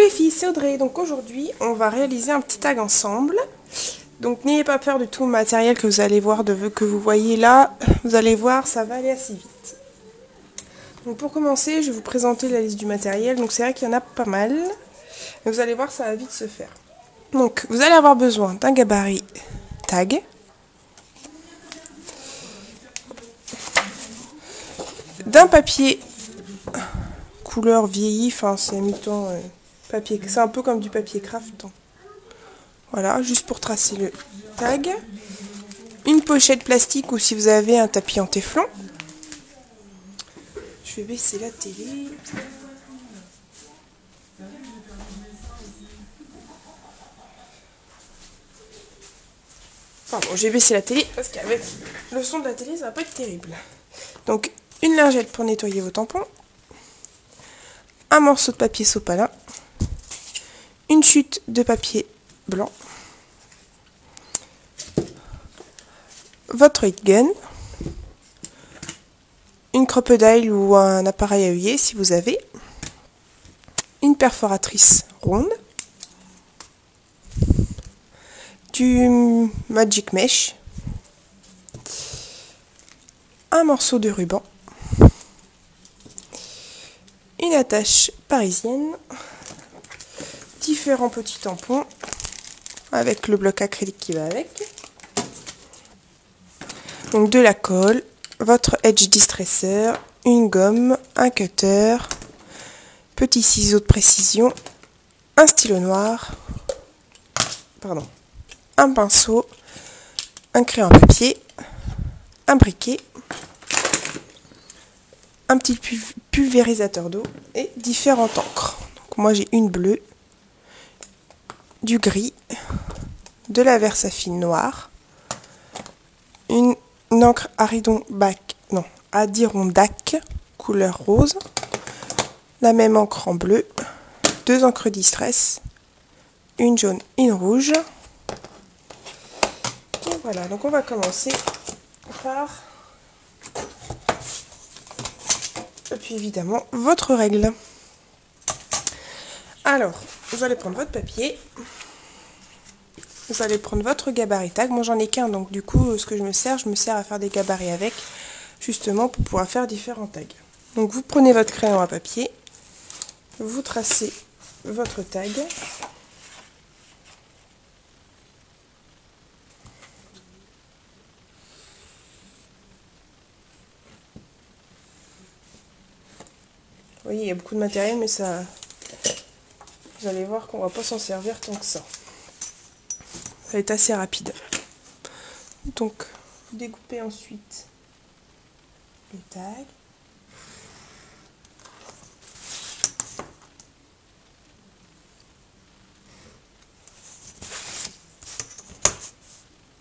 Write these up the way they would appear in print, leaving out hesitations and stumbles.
les filles, c'est Audrey. Donc aujourd'hui, on va réaliser un petit tag ensemble. Donc n'ayez pas peur du tout le matériel que vous allez voir, que vous voyez là. Vous allez voir, ça va aller assez vite. Donc pour commencer, je vais vous présenter la liste du matériel. Donc c'est vrai qu'il y en a pas mal. Mais vous allez voir, ça va vite se faire. Donc vous allez avoir besoin d'un gabarit tag. D'un papier couleur vieilli, enfin c'est mi-temps papier, c'est un peu comme du papier craft. Voilà, juste pour tracer le tag. Une pochette plastique ou si vous avez un tapis en téflon. Je vais baisser la télé. Pardon, j'ai baissé la télé parce qu'avec le son de la télé, ça va pas être terrible. Donc, une lingette pour nettoyer vos tampons. Un morceau de papier sopalin. Une chute de papier blanc. Votre heat gun. Une crocodile ou un appareil à œillet si vous avez. Une perforatrice ronde. Du Magic Mesh. Un morceau de ruban. Une attache parisienne. Différents petits tampons avec le bloc acrylique qui va avec. Donc de la colle, votre edge distressor, une gomme, un cutter, petit ciseau de précision, un stylo noir, un pinceau, un crayon à papier, un briquet, un petit pulvérisateur d'eau et différentes encres. Donc moi j'ai une bleue, du gris, de la Versafine noire, une encre Adirondack couleur rose, la même encre en bleu, deux encres distress, une jaune, une rouge. Et voilà, donc on va commencer par, et puis évidemment votre règle. Alors, vous allez prendre votre papier. Vous allez prendre votre gabarit tag. Moi j'en ai qu'un, donc du coup ce que je me sers à faire des gabarits avec, justement pour pouvoir faire différents tags. Donc vous prenez votre crayon à papier, vous tracez votre tag. Vous voyez, il y a beaucoup de matériel, mais ça, vous allez voir qu'on va pas s'en servir tant que ça. Ça va être assez rapide. Donc, vous découpez ensuite le tag.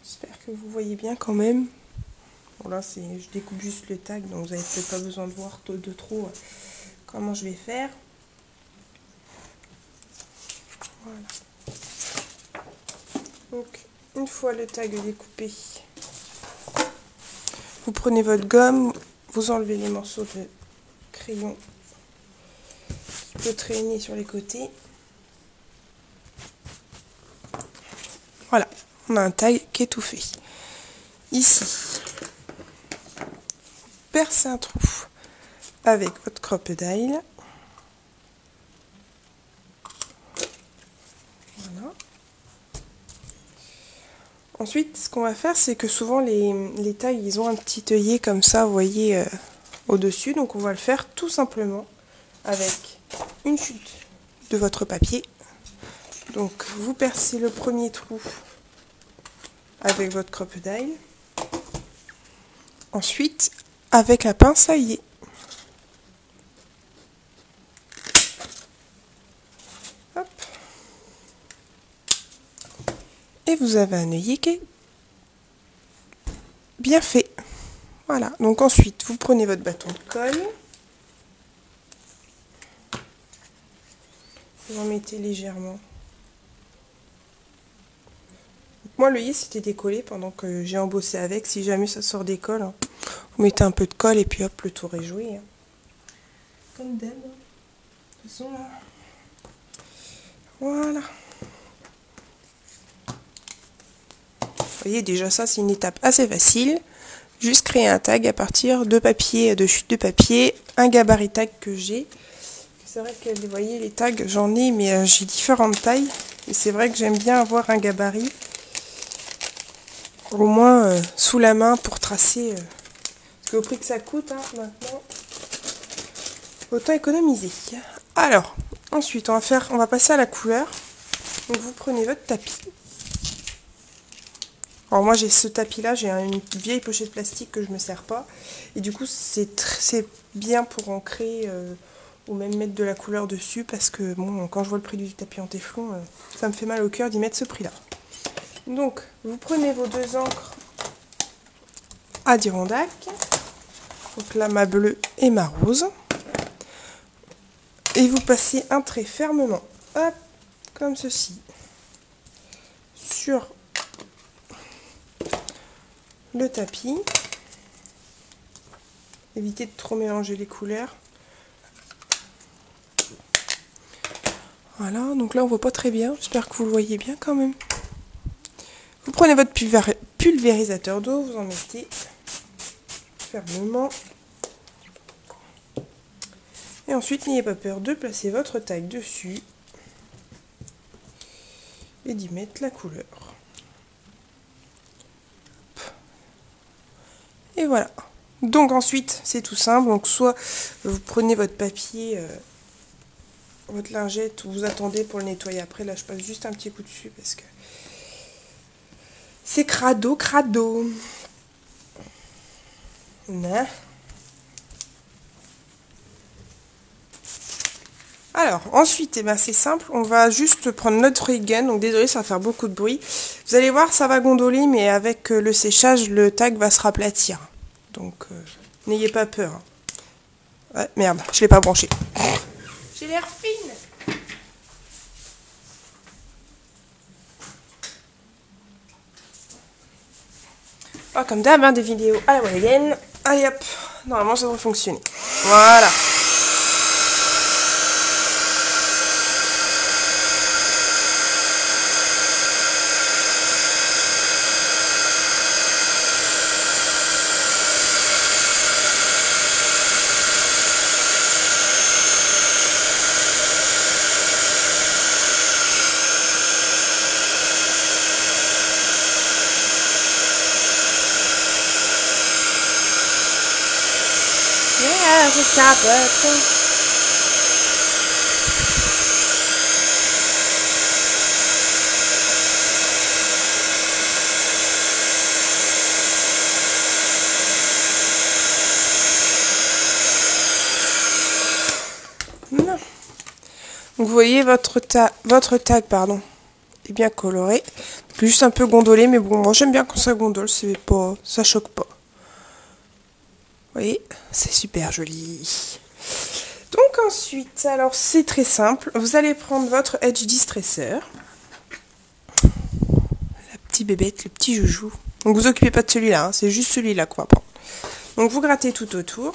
J'espère que vous voyez bien quand même. Bon là, je découpe juste le tag, donc vous n'avez peut-être pas besoin de voir de trop comment je vais faire. Voilà. Donc, une fois le tag découpé, vous prenez votre gomme, vous enlevez les morceaux de crayon qui peut traîner sur les côtés. Voilà, on a un tag qui est tout fait. Ici, percez un trou avec votre crocodile. Voilà. Ensuite, ce qu'on va faire, c'est que souvent les tags, ils ont un petit œillet comme ça, vous voyez, au-dessus. Donc on va le faire tout simplement avec une chute de votre papier. Donc vous percez le premier trou avec votre crocodile. Ensuite, avec la pince à œillet. Hop. Et vous avez un œillet qui est bien fait. Voilà, donc ensuite vous prenez votre bâton de colle. Vous en mettez légèrement. Moi l'œillet c'était décollé pendant que j'ai embossé avec. Si jamais ça sort des colles, vous mettez un peu de colle et puis hop, le tour est joué. Comme d'hab. De toute façon là. Voilà. Vous voyez, déjà ça, c'est une étape assez facile. Juste créer un tag à partir de papier, de chute de papier, un gabarit tag que j'ai. C'est vrai que vous voyez, les tags, j'en ai, mais j'ai différentes tailles. Et c'est vrai que j'aime bien avoir un gabarit, au moins sous la main pour tracer. Parce qu'au prix que ça coûte, hein, maintenant, autant économiser. Alors, ensuite, on va passer à la couleur. Donc vous prenez votre tapis. Alors moi j'ai ce tapis là, j'ai une vieille pochette plastique que je me sers pas. Et du coup c'est bien pour ancrer ou même mettre de la couleur dessus. Parce que bon, quand je vois le prix du tapis en téflon, ça me fait mal au cœur d'y mettre ce prix là. Donc vous prenez vos 2 encres Adirondack. Donc là ma bleue et ma rose. Et vous passez un trait fermement, hop, comme ceci, sur le tapis. Évitez de trop mélanger les couleurs. Voilà, donc là on voit pas très bien, j'espère que vous le voyez bien quand même. Vous prenez votre pulvérisateur d'eau, vous en mettez fermement. Et ensuite, n'ayez pas peur de placer votre tag dessus et d'y mettre la couleur. Et voilà. Donc ensuite, c'est tout simple. Donc soit vous prenez votre papier, votre lingette, vous attendez pour le nettoyer après. Là, je passe juste un petit coup dessus parce que c'est crado. Non. Alors, ensuite, eh ben, c'est simple, on va juste prendre notre gun, donc désolé, ça va faire beaucoup de bruit. Vous allez voir, ça va gondoler, mais avec le séchage, le tag va se raplatir. Donc, n'ayez pas peur. Ouais, merde, je l'ai pas branché. J'ai l'air fine. Oh, comme d'hab, hein, des vidéos à la moyenne. Allez hop, normalement ça devrait fonctionner. Voilà. Yeah, je capote. Non. Donc vous voyez votre tag pardon, est bien coloré. Juste un peu gondolé, mais bon, moi j'aime bien quand ça gondole, c'est pas, ça choque pas. Vous voyez, c'est super joli. Donc ensuite, alors c'est très simple, vous allez prendre votre Edge Distresser, la petite bébête, le petit joujou. Donc vous occupez pas de celui-là, hein, c'est juste celui-là qu'on va prendre. Donc vous grattez tout autour.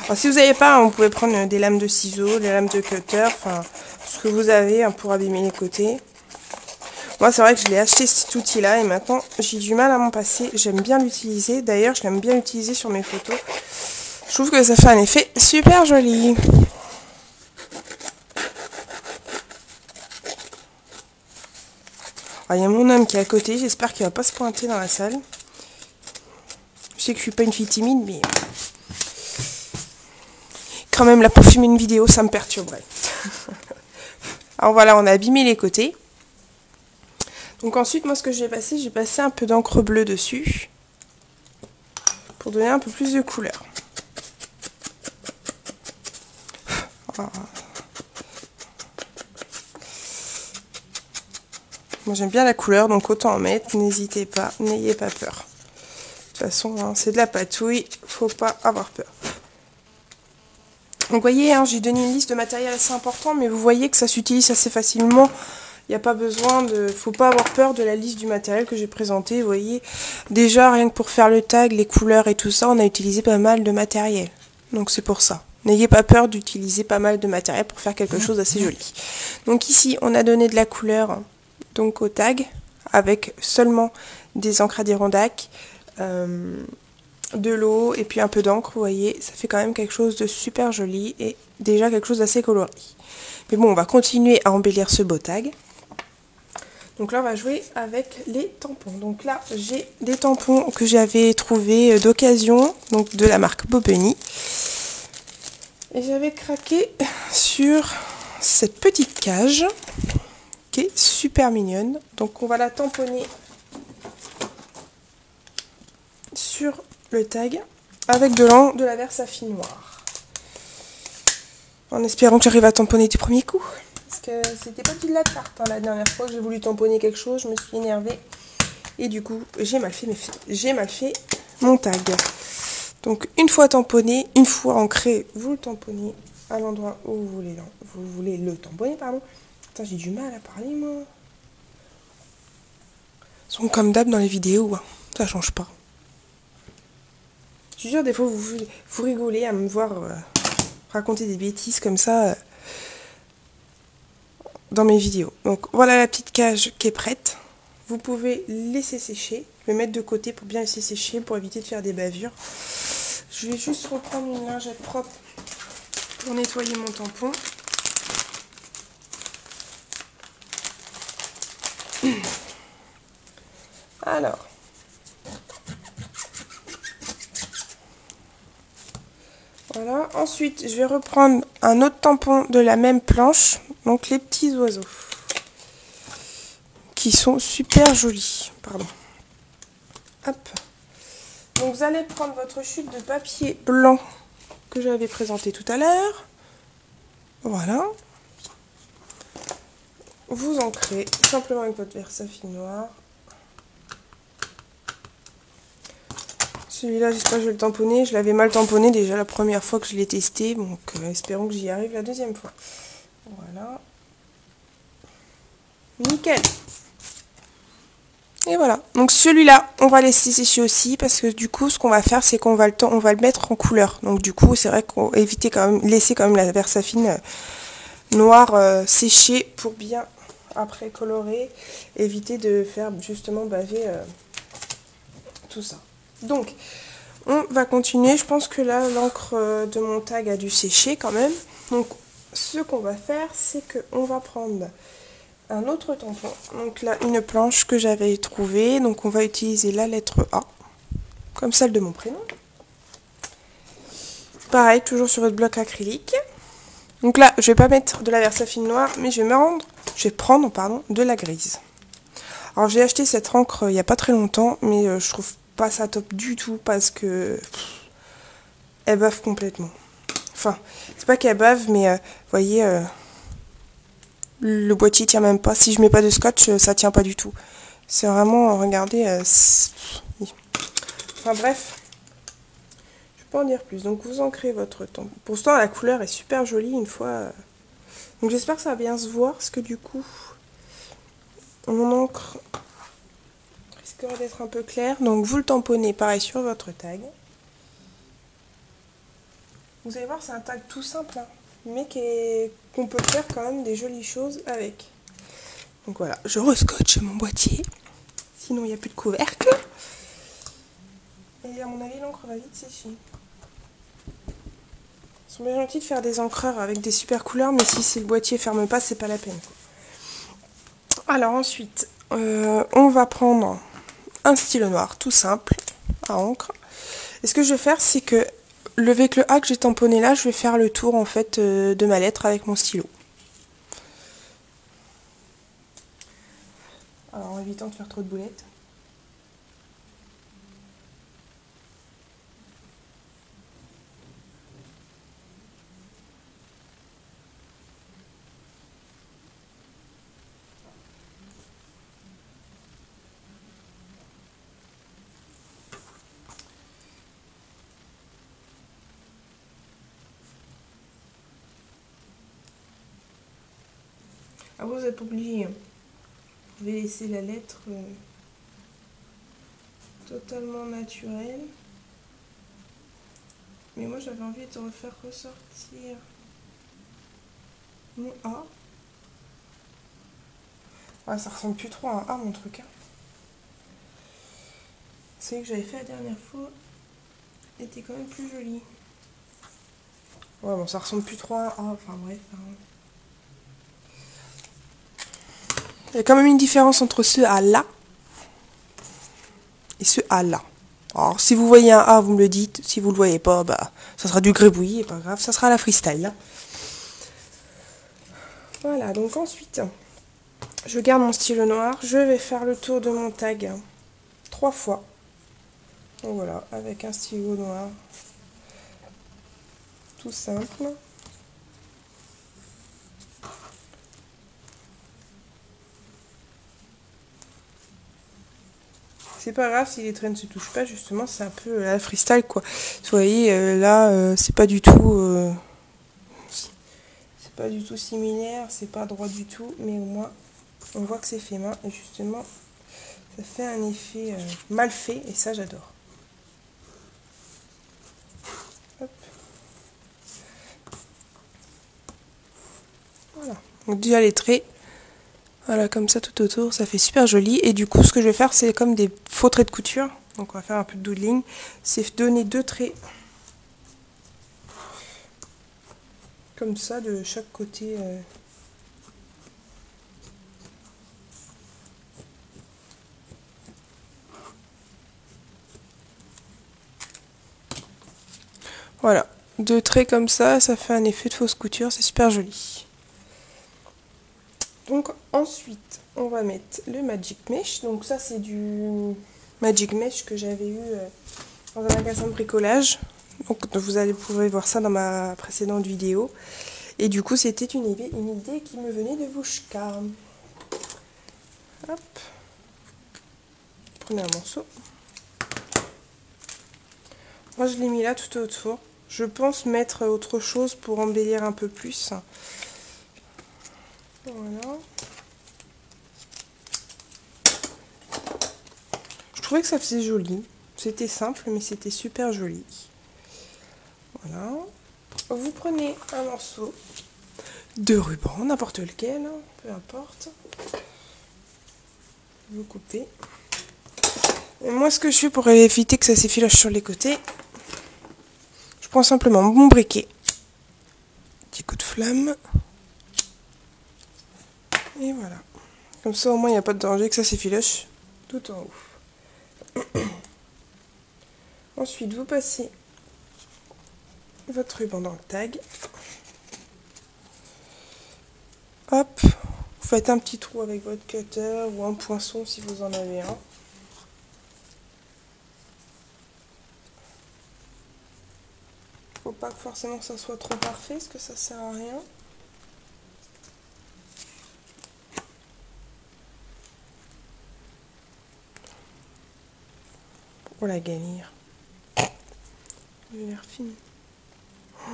Alors, si vous n'avez pas, vous pouvez prendre des lames de ciseaux, des lames de cutter, enfin ce que vous avez hein, pour abîmer les côtés. Moi c'est vrai que je l'ai acheté cet outil là et maintenant j'ai du mal à m'en passer. J'aime bien l'utiliser, d'ailleurs je l'aime bien l'utiliser sur mes photos. Je trouve que ça fait un effet super joli. Il y a mon homme qui est à côté, j'espère qu'il va pas se pointer dans la salle. Je sais que je suis pas une fille timide, mais quand même là pour filmer une vidéo ça me perturberait. Alors voilà, on a abîmé les côtés. Donc ensuite, moi ce que j'ai passé un peu d'encre bleue dessus pour donner un peu plus de couleur. Voilà. Moi j'aime bien la couleur, donc autant en mettre, n'hésitez pas, n'ayez pas peur. De toute façon, hein, c'est de la patouille, faut pas avoir peur. Donc vous voyez, hein, j'ai donné une liste de matériel assez important, mais vous voyez que ça s'utilise assez facilement. Il n'y a pas besoin de... Faut pas avoir peur de la liste du matériel que j'ai présenté. Vous voyez, déjà, rien que pour faire le tag, les couleurs et tout ça, on a utilisé pas mal de matériel. Donc c'est pour ça. n'ayez pas peur d'utiliser pas mal de matériel pour faire quelque chose d'assez joli. Donc ici, on a donné de la couleur donc au tag, avec seulement des encres Adirondack, de l'eau et puis un peu d'encre, vous voyez, ça fait quand même quelque chose de super joli et déjà quelque chose d'assez coloré. Mais bon, on va continuer à embellir ce beau tag. Donc là, on va jouer avec les tampons. Donc là, j'ai des tampons que j'avais trouvés d'occasion, donc de la marque Bobeni. Et j'avais craqué sur cette petite cage qui est super mignonne. Donc on va la tamponner sur le tag avec de la Versafine noire. En espérant que j'arrive à tamponner du premier coup. Parce que c'était pas de la tarte, hein, la dernière fois que j'ai voulu tamponner quelque chose, je me suis énervée. Et du coup, j'ai mal fait mon tag. Donc une fois tamponné, une fois ancré, vous le tamponnez à l'endroit où vous voulez le tamponner, pardon. Putain, j'ai du mal à parler, moi. Ils sont comme d'hab dans les vidéos, hein. Ça change pas. Je suis sûre, des fois, vous rigolez à me voir raconter des bêtises comme ça dans mes vidéos. Donc voilà la petite cage qui est prête. Vous pouvez laisser sécher, le mettre de côté pour bien laisser sécher, pour éviter de faire des bavures. Je vais juste reprendre une lingette propre pour nettoyer mon tampon. Alors, voilà. Ensuite, je vais reprendre un autre tampon de la même planche, donc les petits oiseaux, qui sont super jolis. Pardon. Hop. Donc vous allez prendre votre chute de papier blanc que j'avais présenté tout à l'heure. Voilà. Vous ancrez simplement avec votre Versafine noire. Celui-là, j'espère que je vais le tamponner. Je l'avais mal tamponné déjà la première fois que je l'ai testé. Donc, espérons que j'y arrive la deuxième fois. Voilà. Nickel. Et voilà. Donc, celui-là, on va laisser sécher aussi. Parce que du coup, ce qu'on va faire, c'est qu'on va le mettre en couleur. Donc, du coup, c'est vrai qu'on va éviter quand même, laisser quand même la Versafine noire sécher pour bien après colorer. Éviter de faire justement baver tout ça. Donc, on va continuer. Je pense que là, l'encre de mon tag a dû sécher quand même. Donc, ce qu'on va faire, c'est qu'on va prendre un autre tampon. Donc là, une planche que j'avais trouvée. Donc, on va utiliser la lettre A, comme celle de mon prénom. Pareil, toujours sur votre bloc acrylique. Donc là, je vais pas mettre de la Versafine noire, mais je vais prendre de la grise. Alors, j'ai acheté cette encre il n'y a pas très longtemps, mais je trouve pas ça top du tout parce que elle bave complètement. Enfin, c'est pas qu'elle bave, mais vous voyez, le boîtier tient même pas. Si je mets pas de scotch, ça tient pas du tout. C'est vraiment, regardez, enfin bref, je peux pas en dire plus. Donc vous ancrez votre tampon. Pour l'instant, la couleur est super jolie une fois. Donc j'espère que ça va bien se voir, parce que du coup, mon encre risquerait d'être un peu claire. Donc vous le tamponnez pareil sur votre tag. Vous allez voir, c'est un tag tout simple, hein, mais qu'on peut faire quand même des jolies choses avec. Donc voilà, je rescotche mon boîtier, sinon il n'y a plus de couvercle. Et à mon avis, l'encre va vite sécher. Ils sont bien gentils de faire des encreurs avec des super couleurs, mais si le boîtier ferme pas, c'est pas la peine. Alors ensuite, on va prendre un stylo noir tout simple à encre. Et ce que je vais faire, c'est que avec le A que j'ai tamponné là, je vais faire le tour en fait de ma lettre avec mon stylo. Alors en évitant de faire trop de boulettes. Ah, vous n'êtes pas obligé. Vous pouvez laisser la lettre totalement naturelle. Mais moi j'avais envie de refaire ressortir mon A. Ouais, ça ressemble plus trop à un A mon truc. Hein. Celui que j'avais fait la dernière fois était quand même plus joli. Ouais, bon, ça ressemble plus trop à un A, enfin bref. Hein. Il y a quand même une différence entre ce A là et ce A là. Alors, si vous voyez un A, vous me le dites. Si vous le voyez pas, bah, ça sera du gribouillis, et pas grave, ça sera la freestyle. Hein. Voilà, donc ensuite, je garde mon stylo noir. Je vais faire le tour de mon tag 3 fois. Donc voilà, avec un stylo noir. Tout simple. C'est pas grave si les traits ne se touchent pas, justement, c'est un peu la freestyle quoi. Vous voyez, là, c'est pas du tout. C'est pas du tout similaire, c'est pas droit du tout, mais au moins, on voit que c'est fait main et justement, ça fait un effet mal fait et ça, j'adore. Hop. Voilà. Donc déjà les traits. Voilà, comme ça tout autour, ça fait super joli. Et du coup, ce que je vais faire, c'est comme des faux traits de couture. Donc on va faire un peu de doodling. C'est donner 2 traits. Comme ça, de chaque côté. Voilà. 2 traits comme ça fait un effet de fausse couture. C'est super joli. Donc ensuite, on va mettre le Magic Mesh. Donc ça, c'est du Magic Mesh que j'avais eu dans un magasin de bricolage. Donc vous pouvez voir ça dans ma précédente vidéo. Et du coup, c'était une idée qui me venait de Vushka. Hop. Prenez un morceau. Moi, je l'ai mis là tout autour. Je pense mettre autre chose pour embellir un peu plus. Voilà. Je trouvais que ça faisait joli. C'était simple, mais c'était super joli. Voilà. Vous prenez un morceau de ruban, n'importe lequel, peu importe. Vous coupez. Et moi, ce que je fais pour éviter que ça s'effiloche sur les côtés, je prends simplement mon briquet. Petit coup de flamme. Et voilà. Comme ça, au moins, il n'y a pas de danger que ça s'effiloche tout en haut. Ensuite, vous passez votre ruban dans le tag. Hop. Vous faites un petit trou avec votre cutter ou un poinçon si vous en avez un. Faut pas que forcément ça soit trop parfait parce que ça sert à rien. Pour la galir. J'ai l'air fine. Oh,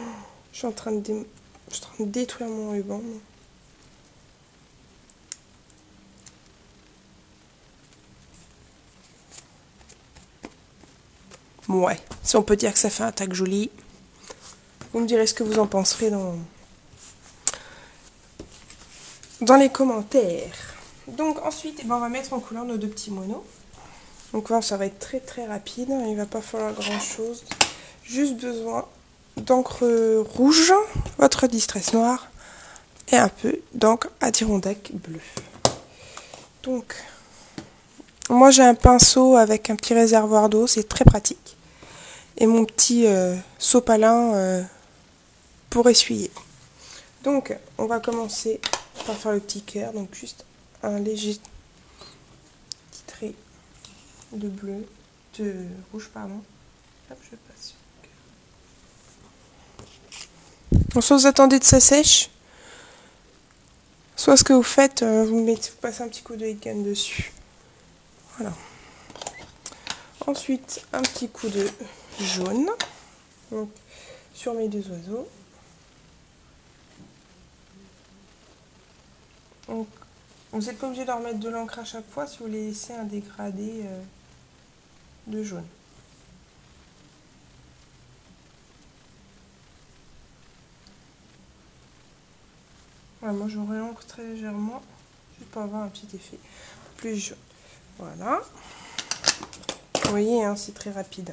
je suis en train de détruire mon ruban. Ouais, si on peut dire que ça fait un tag joli. Vous me direz ce que vous en penserez dans les commentaires. Donc ensuite, on va mettre en couleur nos 2 petits moineaux. Donc là, ça va être très très rapide. Il va pas falloir grand chose. Juste besoin d'encre rouge, votre distress noir et un peu d'encre Adirondack bleu. Donc, moi j'ai un pinceau avec un petit réservoir d'eau, c'est très pratique. Et mon petit sopalin pour essuyer. Donc, on va commencer par faire le petit cœur. Donc, juste un léger petit trait de bleu, de rouge, pardon. Hop, je passe. Donc, soit vous attendez que ça sèche, soit ce que vous faites, vous passez un petit coup de heat gun dessus. Voilà. Ensuite, un petit coup de jaune. Donc, sur mes 2 oiseaux. Donc, vous n'êtes pas obligé de leur mettre de l'encre à chaque fois si vous voulez laisser un dégradé de jaune. Moi je réancre très légèrement, juste pour avoir un petit effet plus jaune. Voilà. Vous voyez, hein, c'est très rapide.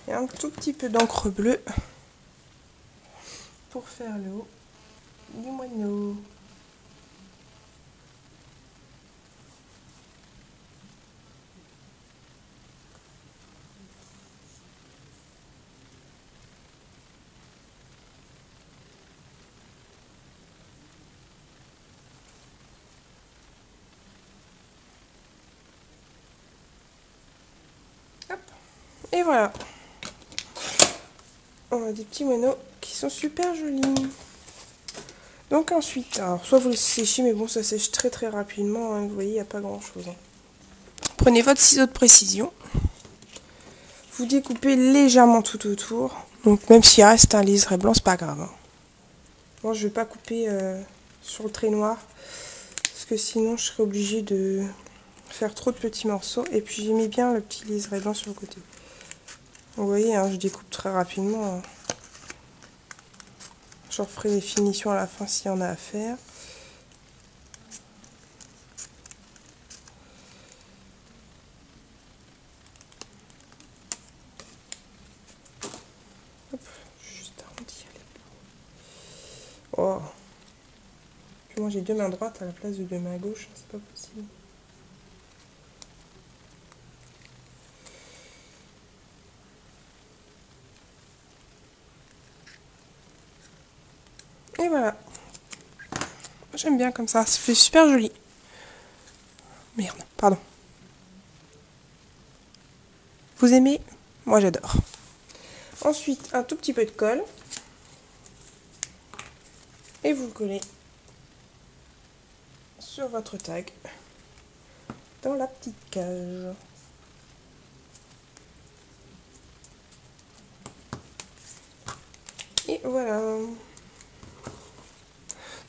Et un tout petit peu d'encre bleue pour faire le haut du moineau. Hop. Et voilà. On a des petits moineaux qui sont super jolis. Donc ensuite, alors soit vous le séchez, mais bon, ça sèche très très rapidement, hein, vous voyez, il n'y a pas grand chose. Hein. Prenez votre ciseau de précision. Vous découpez légèrement tout autour. Donc même s'il reste un liseré blanc, c'est pas grave. Hein. Moi, je vais pas couper sur le trait noir, parce que sinon je serais obligée de faire trop de petits morceaux. Et puis j'ai mis bien le petit liseré blanc sur le côté. Vous voyez, hein, je découpe très rapidement. Hein. Je referai les finitions à la fin s'il y en a à faire. Hop, juste arrondir les bords. Oh. Puis moi j'ai deux mains droites à la place de deux mains gauches, c'est pas possible. Et voilà. J'aime bien comme ça fait super joli. Merde, pardon. Vous aimez? Moi j'adore. Ensuite, un tout petit peu de colle. Et vous le collez sur votre tag dans la petite cage. Et voilà.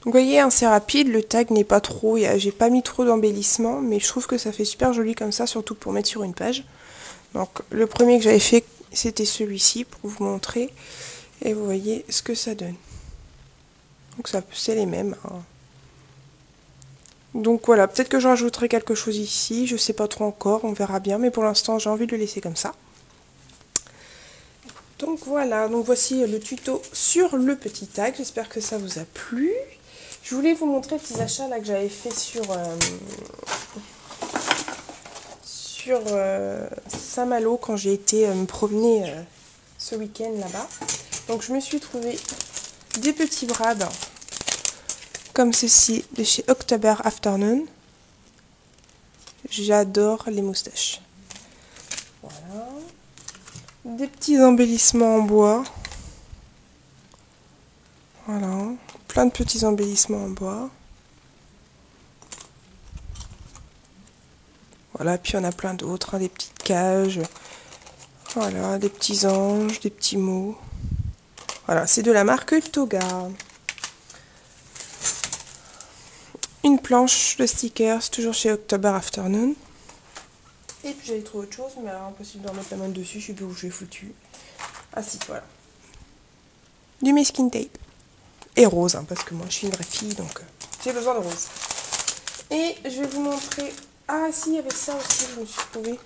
Donc vous voyez, hein, c'est rapide, le tag n'est pas trop, j'ai pas mis trop d'embellissement, mais je trouve que ça fait super joli comme ça, surtout pour mettre sur une page. Donc le premier que j'avais fait, c'était celui-ci pour vous montrer, et vous voyez ce que ça donne. Donc ça, c'est les mêmes. Hein. Donc voilà, peut-être que je rajouterai quelque chose ici, je sais pas trop encore, on verra bien, mais pour l'instant j'ai envie de le laisser comme ça. Donc voilà, donc voici le tuto sur le petit tag, j'espère que ça vous a plu. Je voulais vous montrer les petits achats là, que j'avais fait sur Saint-Malo quand j'ai été me promener ce week-end là-bas. Donc je me suis trouvé des petits brades comme ceci de chez October Afternoon. J'adore les moustaches. Voilà. Des petits embellissements en bois. Voilà. Plein de petits embellissements en bois. Voilà, puis on a plein d'autres, hein, des petites cages. Voilà, des petits anges, des petits mots. Voilà, c'est de la marque Toga. Une planche de stickers, toujours chez October Afternoon. Et puis j'avais trouvé autre chose, mais alors impossible de remettre la main dessus, je sais plus où je l'ai foutu. Ah si, voilà. Du masking tape. Et rose, hein, parce que moi je suis une vraie fille, donc j'ai besoin de rose. Et je vais vous montrer... Ah si, il y avait ça aussi, je me suis trouvé.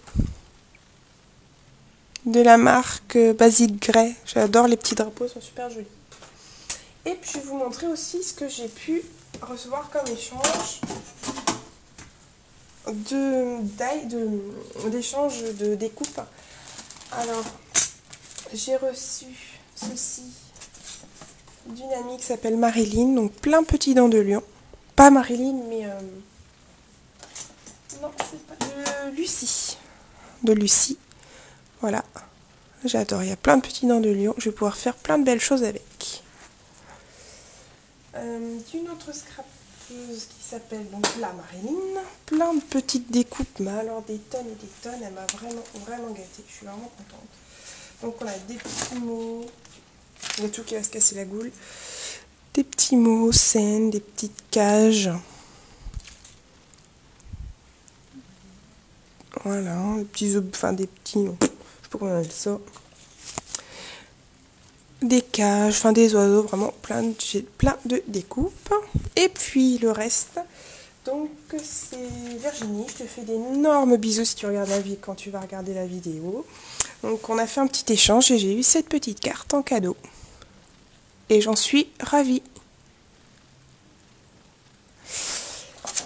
De la marque Basic Grey. J'adore, les petits drapeaux, ils sont super jolis. Et puis je vais vous montrer aussi ce que j'ai pu recevoir comme échange d'échange de découpe. Alors, j'ai reçu ceci d'une amie qui s'appelle Marilyn, donc plein petit dents de lion. Pas Marilyn, mais non, c'est pas de Lucie. De Lucie, voilà. J'adore, il y a plein de petits dents de lion. Je vais pouvoir faire plein de belles choses avec. D'une autre scrapeuse qui s'appelle donc la Marilyn. Plein de petites découpes, mais alors des tonnes et des tonnes. Elle m'a vraiment gâtée. Je suis vraiment contente. Donc on a des petits mots. Il y a tout qui va se casser la goule. Des petits mots, scènes, des petites cages. Voilà, des petits, enfin des petits, je sais pas comment on appelle ça. des cages, enfin des oiseaux, vraiment j'ai plein de découpes. Et puis le reste, donc c'est Virginie, je te fais d'énormes bisous si tu regardes quand tu vas regarder la vidéo. Donc on a fait un petit échange et j'ai eu cette petite carte en cadeau. Et j'en suis ravie.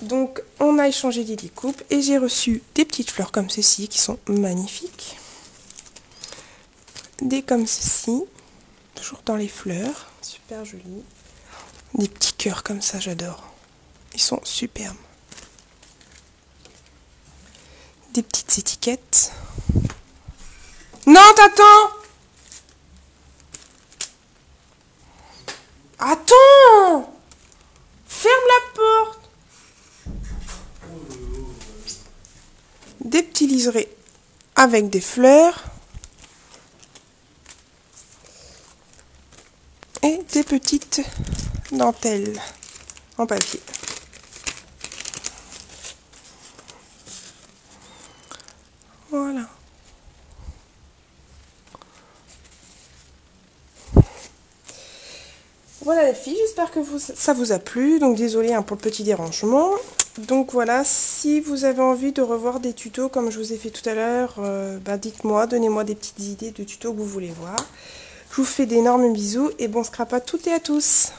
Donc on a échangé des découpes et j'ai reçu des petites fleurs comme ceci qui sont magnifiques. Des comme ceci, toujours dans les fleurs, super jolies. Des petits cœurs comme ça, j'adore. Ils sont superbes. Des petites étiquettes. Non, t'attends! Attends! Ferme la porte! Des petits liserés avec des fleurs. Et des petites dentelles en papier. Voilà. Voilà les filles, j'espère que ça vous a plu. Donc désolée pour le petit dérangement. Donc voilà, si vous avez envie de revoir des tutos comme je vous ai fait tout à l'heure, dites-moi, donnez-moi des petites idées de tutos que vous voulez voir. Je vous fais d'énormes bisous et bon scrap à toutes et à tous.